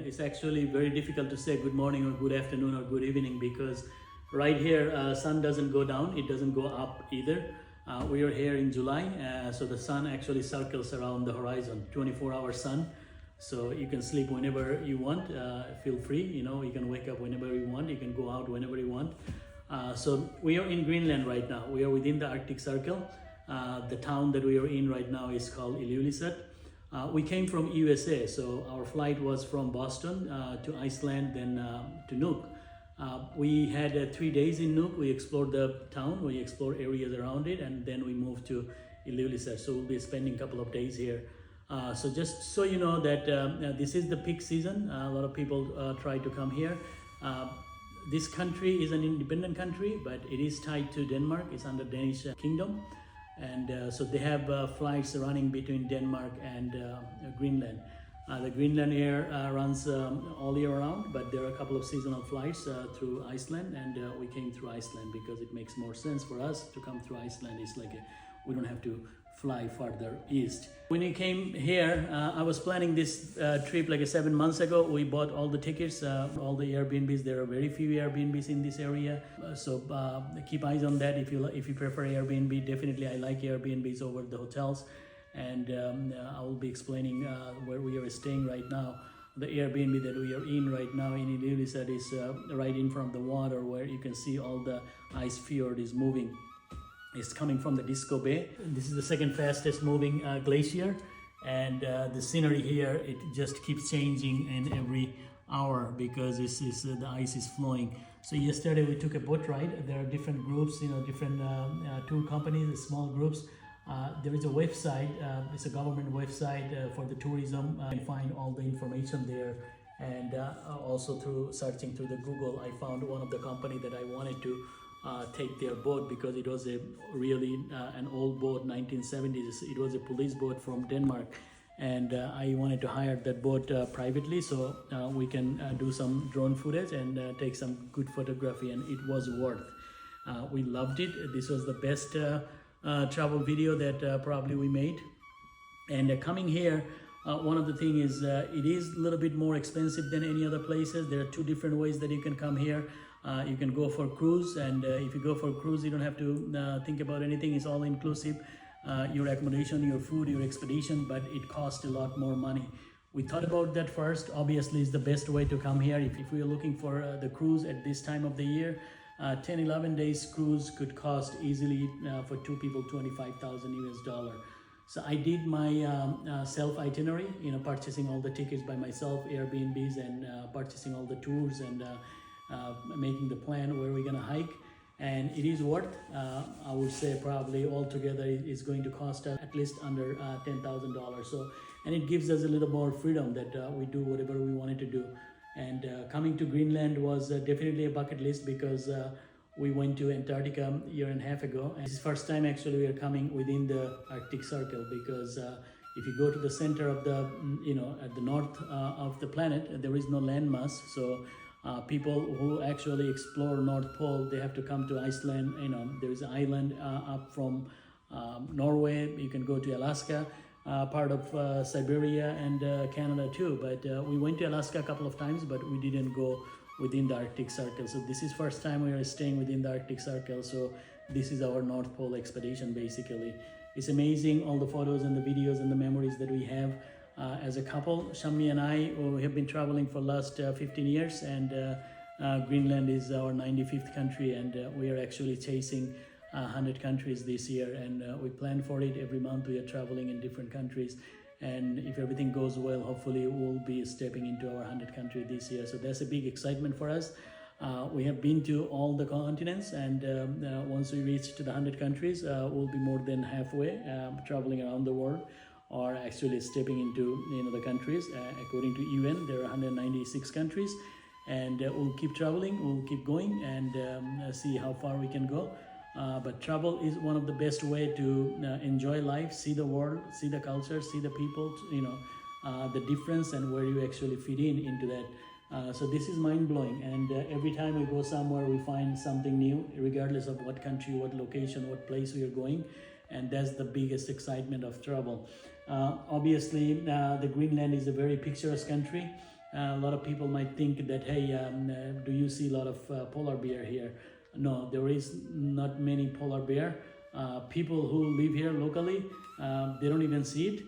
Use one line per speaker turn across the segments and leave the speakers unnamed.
It's actually very difficult to say good morning or good afternoon or good evening because right here sun doesn't go down, it doesn't go up either. We are here in July, so the sun actually circles around the horizon, 24-hour sun. So you can sleep whenever you want, feel free, you can wake up whenever you want, you can go out whenever you want. So we are in Greenland right now. We are within the Arctic Circle. The town that we are in right now is called Ilulissat. We came from USA, so our flight was from Boston to Iceland, then to Nuuk. We had 3 days in Nuuk. We explored the town, we explored areas around it, and then we moved to ilulissat. So we'll be spending a couple of days here. So just so you know that this is the peak season. A lot of people try to come here. This country is an independent country, but it is tied to Denmark. It's under Danish kingdom. And so they have flights running between Denmark and Greenland. The Greenland Air runs all year round, but there are a couple of seasonal flights through Iceland, and we came through Iceland because it makes more sense for us to come through Iceland. It's like we don't have to fly farther east. When we came here, I was planning this trip like 7 months ago. We bought all the tickets, all the Airbnbs. There are very few Airbnbs in this area, so keep eyes on that. If you prefer Airbnb, definitely I like Airbnbs over the hotels, and I will be explaining where we are staying right now. The Airbnb that we are in right now in Ilulissat is right in front of the water, where you can see all the ice fjord is moving. It's coming from the Disco Bay. This is the second fastest moving glacier, and the scenery here, it just keeps changing in every hour because the ice is flowing. So yesterday we took a boat ride. There are different groups, different tour companies, small groups. There is a website, it's a government website for the tourism. You can find all the information there, and also through searching through the Google, I found one of the company that I wanted to take their boat because it was a really an old boat, 1970s. It was a police boat from Denmark, and I wanted to hire that boat privately, so we can do some drone footage and take some good photography, and it was worth. We loved it. This was the best travel video that probably we made. And coming here, one of the things is it is a little bit more expensive than any other places. There are two different ways that you can come here. You can go for cruise, and if you go for cruise, you don't have to think about anything. It's all inclusive, your accommodation, your food, your expedition, but it costs a lot more money. We thought about that first. Obviously, it's the best way to come here. If we are looking for the cruise at this time of the year, 10-11 days cruise could cost easily for two people $25,000 US. So I did my self itinerary, purchasing all the tickets by myself, Airbnbs, and purchasing all the tours, and making the plan where we're gonna hike. And it is worth, I would say probably altogether it's going to cost us at least under $10,000. So, and it gives us a little more freedom that we do whatever we wanted to do. And coming to Greenland was definitely a bucket list because we went to Antarctica a year and a half ago. And this is the first time actually we are coming within the Arctic Circle, because if you go to the center of the, at the north of the planet, there is no landmass. So people who actually explore North Pole, they have to come to Iceland. There is an island up from Norway. You can go to Alaska, part of Siberia and Canada too. But we went to Alaska a couple of times, but we didn't go within the Arctic Circle. So this is first time we are staying within the Arctic Circle. So this is our North Pole expedition basically. It's amazing, all the photos and the videos and the memories that we have. As a couple, Shammi and I, we have been traveling for last 15 years, and Greenland is our 95th country, and we are actually chasing 100 countries this year, and we plan for it. Every month we are traveling in different countries, and if everything goes well, hopefully we'll be stepping into our 100th country this year. So that's a big excitement for us. We have been to all the continents, and once we reach to the 100 countries, we'll be more than halfway traveling around the world, or actually stepping into the countries. According to UN, there are 196 countries, and we'll keep traveling, we'll keep going, and see how far we can go. But travel is one of the best way to enjoy life, see the world, see the culture, see the people, the difference, and where you actually fit into that. So this is mind-blowing, and every time we go somewhere, we find something new, regardless of what country, what location, what place we are going. And that's the biggest excitement of travel. Obviously, the Greenland is a very picturesque country. A lot of people might think that, hey, do you see a lot of polar bear here? No, there is not many polar bear. People who live here locally, they don't even see it.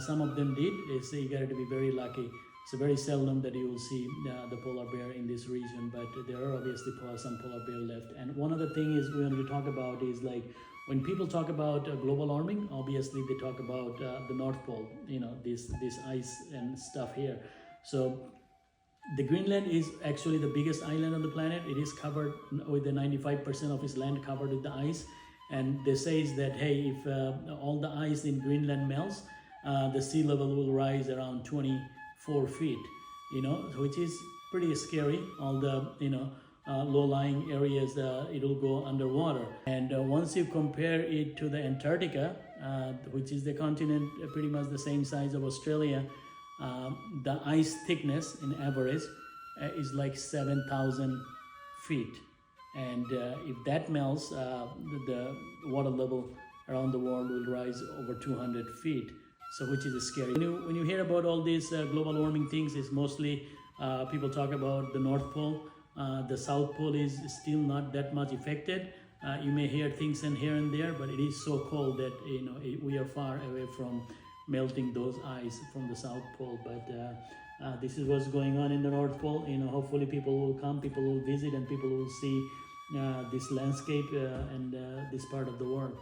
Some of them did. They say you got to be very lucky. It's very seldom that you will see the polar bear in this region, but there are obviously some polar bear left. And one other thing is we want to talk about is like when people talk about global warming, obviously they talk about the North Pole, you know, this ice and stuff here. So the Greenland is actually the biggest island on the planet. It is covered with the 95% of its land covered with the ice. And they say that, hey, if all the ice in Greenland melts, the sea level will rise around 24 feet, you know, which is pretty scary. All the, you know, low-lying areas, it will go underwater. And once you compare it to the Antarctica, which is the continent pretty much the same size of Australia, the ice thickness in average is like 7,000 feet. And if that melts, the water level around the world will rise over 200 feet. So which is scary. When you hear about all these global warming things, it's mostly people talk about the North Pole. The South Pole is still not that much affected. You may hear things here and there, but it is so cold that, you know, we are far away from melting those ice from the South Pole. But this is what's going on in the North Pole. You know, hopefully people will come, people will visit, and people will see this landscape and this part of the world.